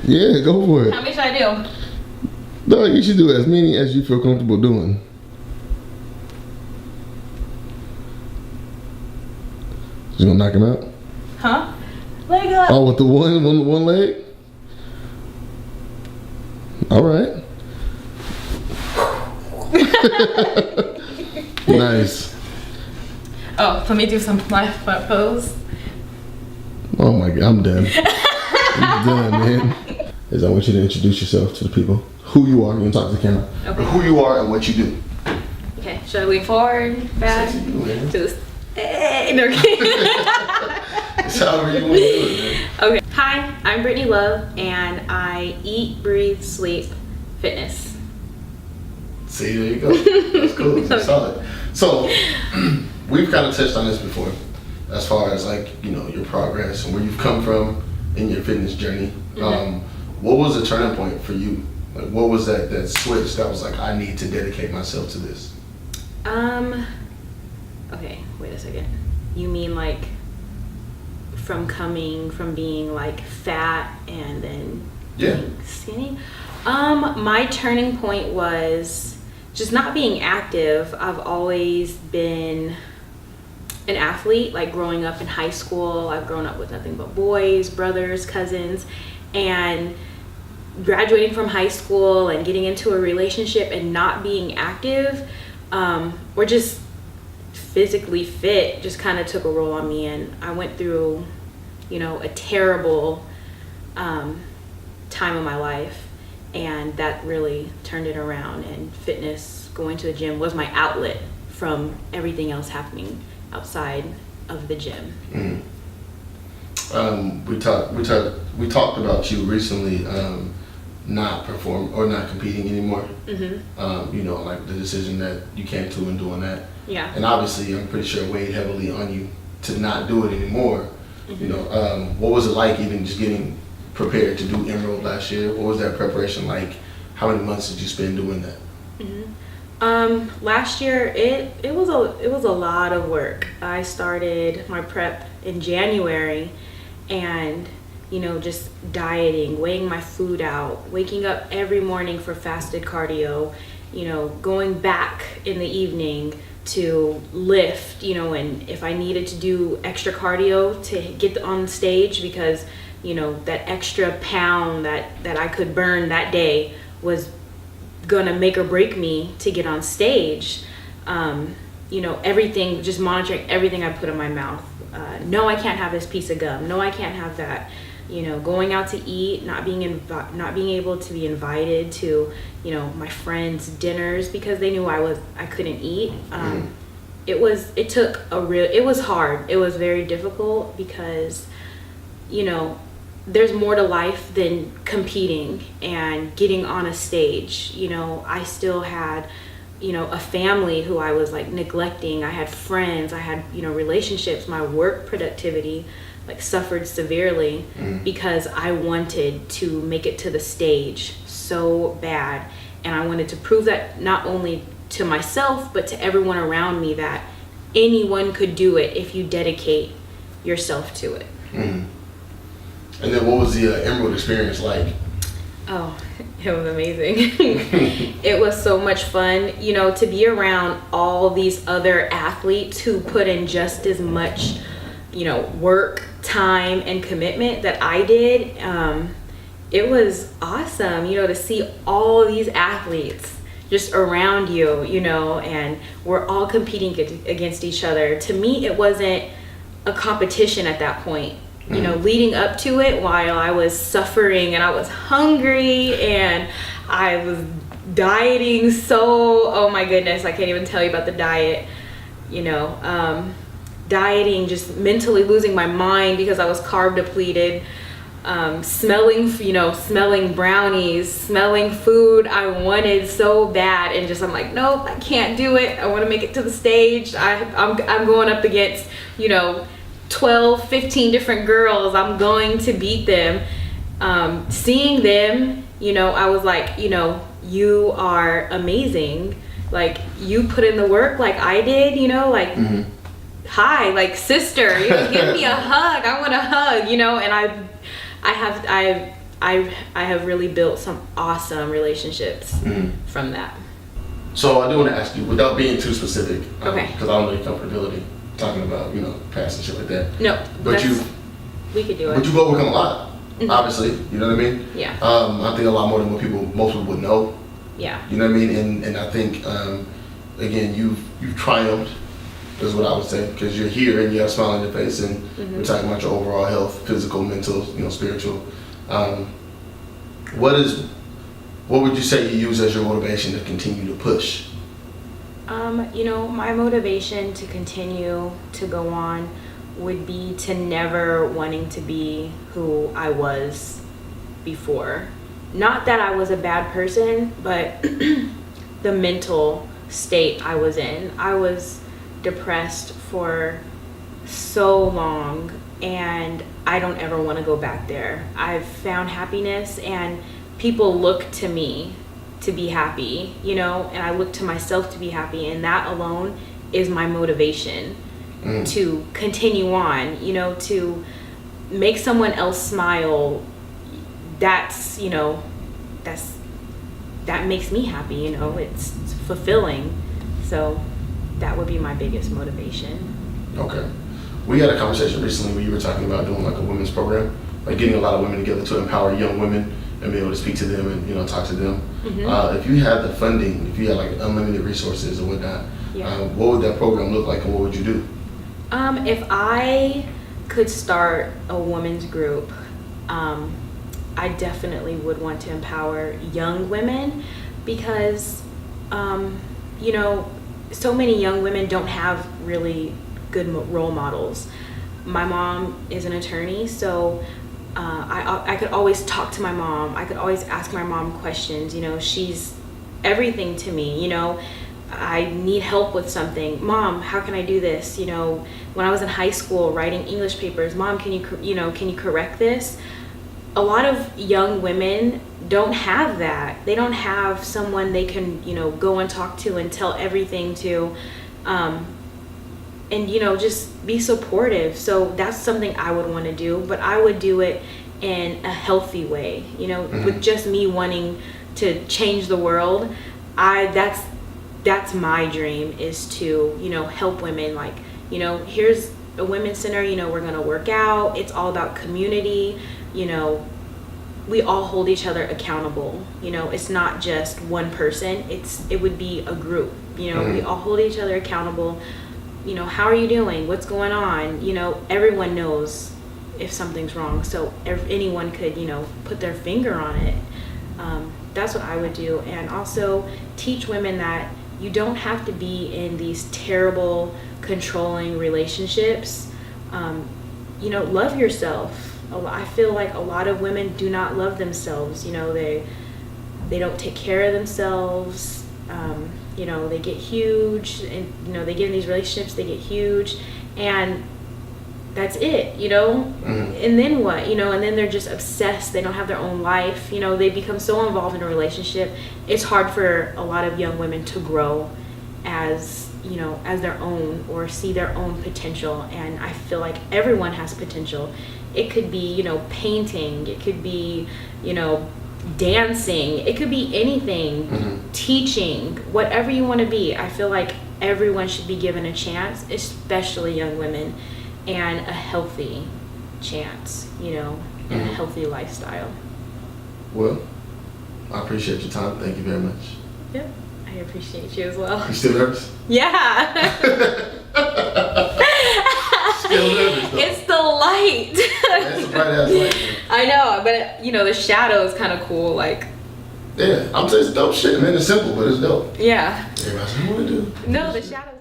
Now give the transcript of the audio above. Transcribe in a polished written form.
Yeah, go for it. How many should I do? No, you should do as many as you feel comfortable doing. You gonna knock him out? Huh? Leg up. Oh, with the one leg? All right. Nice. Oh, let me do some my front pose. Oh my God, I'm done. I'm done, man. I want you to introduce yourself to the people. Who you are, you can talk to the camera. Okay. Who you are and what you do. Okay, should I lean forward, back? Just, no kidding. It's however you want to do it, man. Okay. Hi, I'm Brittany Love, and I eat, breathe, sleep, fitness. See, there you go. That's cool. That's solid. So, we've kind of touched on this before, as far as like, you know, your progress and where you've come from in your fitness journey. What was the turning point for you? Like, what was that switch that was like, I need to dedicate myself to this? Okay, wait a second. You mean like from being like fat and then being skinny? My turning point was just not being active. I've always been an athlete, like growing up in high school. I've grown up with nothing but boys, brothers, cousins, and graduating from high school and getting into a relationship and not being active or just physically fit just kind of took a roll on me, and I went through, you know, a terrible time of my life, and that really turned it around. And fitness, going to the gym, was my outlet from everything else happening outside of the gym. We talked about you recently not competing anymore. You know, like the decision that you came to and doing that. Yeah. And obviously, I'm pretty sure weighed heavily on you to not do it anymore. You know, what was it like even just getting prepared to do Emerald last year? What was that preparation like? How many months did you spend doing that? Last year it was a lot of work. I started my prep in January, and you know, just dieting, weighing my food out, waking up every morning for fasted cardio, you know, going back in the evening to lift, you know, and if I needed to do extra cardio to get on stage, because you know, that extra pound that I could burn that day was gonna make or break me to get on stage. You know, everything, just monitoring everything I put in my mouth. No, I can't have this piece of gum. No, I can't have that. You know, going out to eat, not being able to be invited to, you know, my friends' dinners because they knew I couldn't eat. It was hard. It was very difficult because, you know, there's more to life than competing and getting on a stage. You know, I still had, you know, a family who I was like neglecting. I had friends, I had, you know, relationships. My work productivity like suffered severely because I wanted to make it to the stage so bad, and I wanted to prove that not only to myself but to everyone around me that anyone could do it if you dedicate yourself to it. And then what was the Emerald experience like? Oh, it was amazing. It was so much fun, you know, to be around all these other athletes who put in just as much, you know, work, time, and commitment that I did. It was awesome, you know, to see all these athletes just around you, you know, and we're all competing against each other. To me, it wasn't a competition at that point. You know, leading up to it, while I was suffering and I was hungry and I was dieting, oh my goodness, I can't even tell you about the diet, you know, dieting, just mentally losing my mind because I was carb depleted, smelling brownies, smelling food I wanted so bad, and just I'm like, nope, I can't do it. I want to make it to the stage. I'm going up against, you know, 12, 15 different girls. I'm going to beat them. Seeing them, you know, I was like, you know, you are amazing. Like, you put in the work like I did, you know, like, hi, like, sister, you know, give me a hug. I want a hug, you know, and I I have really built some awesome relationships from that. So I do want to ask you, without being too specific, Okay. because I don't know your comfortability talking about, past and shit like that. No, But we could do it. But you've overcome a lot, obviously. You know what I mean? Yeah. I think a lot more than most people would know. Yeah. You know what I mean? And I think, again, you've triumphed, is what I would say, because you're here and you have a smile on your face, and we're talking about your overall health, physical, mental, spiritual. What would you say you use as your motivation to continue to push? My motivation to continue to go on would be to never wanting to be who I was before. Not that I was a bad person, but the mental state I was in. I was depressed for so long, and I don't ever want to go back there. I've found happiness, and people look to me to be happy, and I look to myself to be happy, and that alone is my motivation to continue on, to make someone else smile. That makes me happy, it's fulfilling. So that would be my biggest motivation. Okay. We had a conversation recently where you were talking about doing like a women's program, like getting a lot of women together to empower young women and be able to speak to them and talk to them. If you had the funding, if you had like unlimited resources or whatnot, what would that program look like, and what would you do? If I could start a women's group, I definitely would want to empower young women, because so many young women don't have really good role models. My mom is an attorney, so I could always talk to my mom. I could always ask my mom questions. She's everything to me. I need help with something. Mom, how can I do this? When I was in high school writing English papers, Mom, can you correct this? A lot of young women don't have that. They don't have someone they can, go and talk to and tell everything to, and just be supportive. So that's something I would want to do, but I would do it in a healthy way, with just me wanting to change the world. That's my dream, is to, help women. Like, here's a women's center, we're going to work out. It's all about community. We all hold each other accountable. It's not just one person. It would be a group. We all hold each other accountable. How are you doing? What's going on? Everyone knows if something's wrong, so anyone could, put their finger on it. That's what I would do. And also teach women that you don't have to be in these terrible, controlling relationships. Love yourself. I feel like a lot of women do not love themselves. They don't take care of themselves. They get huge, and they get in these relationships, they get huge, and that's it. And then what? And then they're just obsessed. They don't have their own life. They become so involved in a relationship. It's hard for a lot of young women to grow as their own, or see their own potential. And I feel like everyone has potential. It could be, painting. It could be, dancing. It could be anything. Teaching, whatever you want to be. I feel like everyone should be given a chance, especially young women, and a healthy chance, and a healthy lifestyle. Well, I appreciate your time. Thank you very much. Yep, I appreciate you as well. You still nervous? Yeah. Still nervous though. It's the light. It's a bright ass light. I know, but the shadow is kind of cool. Like, yeah, I'm saying it's dope shit, man. It's simple, but it's dope. Yeah. Everybody's like, what do we do? No, the shadow.